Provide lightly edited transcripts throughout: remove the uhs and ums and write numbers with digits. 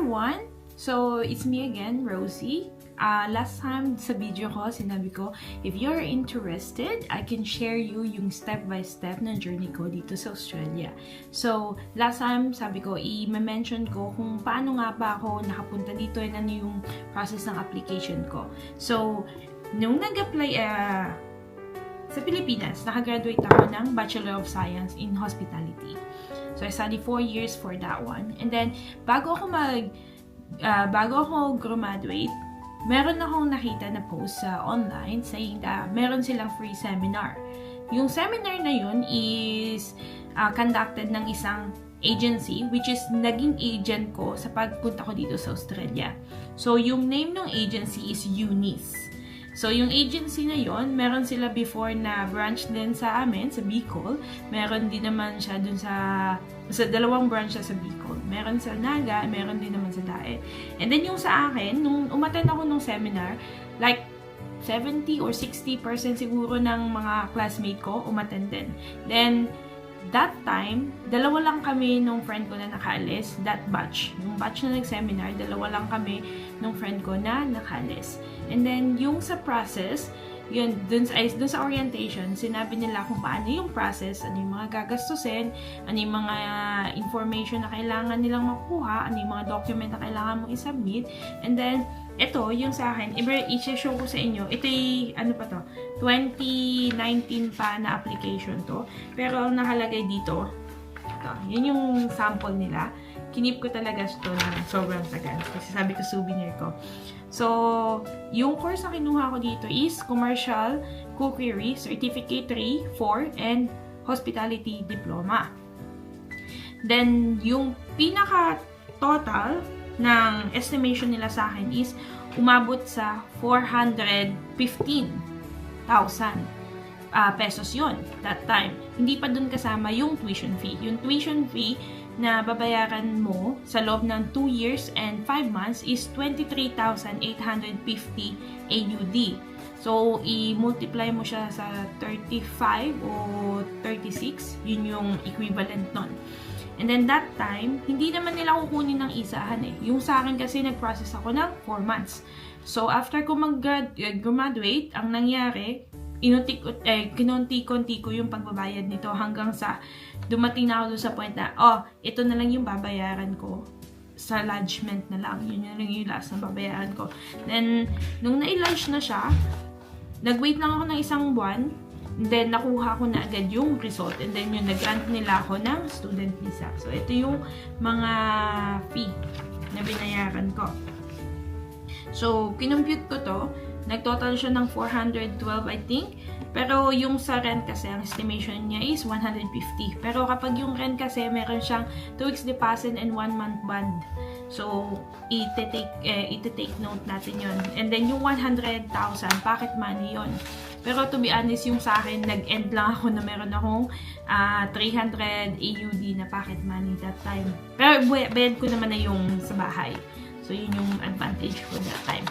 everyone! So, it's me again, Rosie. Last time sa video ko, sinabi ko, if you're interested, I can share you yung step-by-step na journey ko dito sa Australia. So, last time, sabi ko, i-mention ko kung paano nga ba ako nakapunta dito and ano yung process ng application ko. So, nung nag-apply sa Pilipinas, nakagraduate ako ng Bachelor of Science in Hospitality. So, I studied 4 years for that one. And then, bago ako graduate, meron akong nakita na post sa online saying that meron silang free seminar. Yung seminar na yun is conducted ng isang agency, which is naging agent ko sa pagpunta ko dito sa Australia. So, yung name ng agency is Eunice. So, yung agency na yon, meron sila before na branch din sa amin, sa Bicol. Meron din naman siya dun sa dalawang branch siya sa Bicol. Meron sa Naga, meron din naman sa Daet. And then yung sa akin, nung umattend ako nung seminar, like 70 or 60% siguro ng mga classmate ko umattend din. Then, that time, dalawa lang kami nung friend ko na nakaalis, that batch. Yung batch na nag-seminar, dalawa lang kami nung friend ko na nakaalis. And then, yung sa process, yun, dun sa orientation, sinabi nila kung paano yung process, ano yung mga gagastusin, ano yung mga information na kailangan nilang makuha, ano yung mga document na kailangan mong isubmit. And then, ito, yung sa akin, i-show ko sa inyo, ito yung, ano pa to, 2019 pa na application to. Pero ang nakalagay dito, ito, yun yung sample nila. Kinip ko talaga ito na sobrang tagal. Kasi sabi ko, souvenir ko. So, yung course na kinuha ko dito is Commercial Cookery Certificate 3, 4, and Hospitality Diploma. Then, yung pinaka-total ng estimation nila sa akin is umabot sa 415,000 pesos yon that time. Hindi pa dun kasama yung tuition fee. Yung tuition fee na babayaran mo sa loob ng 2 years and 5 months is 23,850 AUD. So, i-multiply mo siya sa 35 o 36, yun yung equivalent nun. And then that time, hindi naman nila kukunin ng isahan eh. Yung sa akin kasi nag-process ako ng 4 months. So, after ko mag-graduate, ang nangyari, kinunti-kunti ko yung pagbabayad nito hanggang sa dumating na ako doon sa point na, ito na lang yung babayaran ko sa lodgement na lang. Yun na lang yung last na babayaran ko. Then, nung na-lodge na siya, nag-wait lang ako ng 1 buwan. Then, nakuha ko na agad yung result. And then, yung nag-grant nila ako ng student visa. So, ito yung mga fee na binayaran ko. So, kinumpute ko to. Nag-total siya ng 412, I think. Pero yung sa rent kasi, ang estimation niya is 150. Pero kapag yung rent kasi, meron siyang 2 weeks deposit and 1 month bond. So, iti-take note natin yon. And then, yung 100,000, pocket money yon. Pero to be honest, yung sa akin, nag-end lang ako na meron akong 300 AUD na pocket money that time. Pero bayad ko naman na yung sa bahay. So, yun yung advantage ko that time.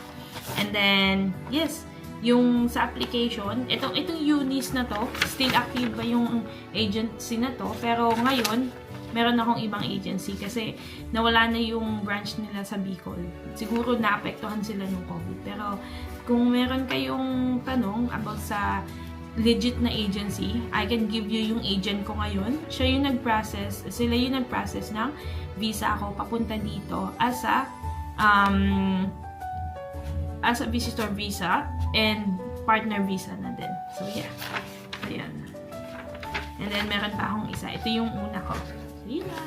And then, yes, yung sa application, itong Eunice na to, still active ba yung agency na to? Pero ngayon, meron akong ibang agency kasi nawala na yung branch nila sa Bicol. Siguro naapektuhan sila ng COVID. Pero kung meron kayong tanong about sa legit na agency, I can give you yung agent ko ngayon. Sila yung nag-process ng visa ko papunta dito as a visitor visa and partner visa na din. So, yeah. Ayan. And then, meron pa akong isa. Ito yung una ko. So, yun na.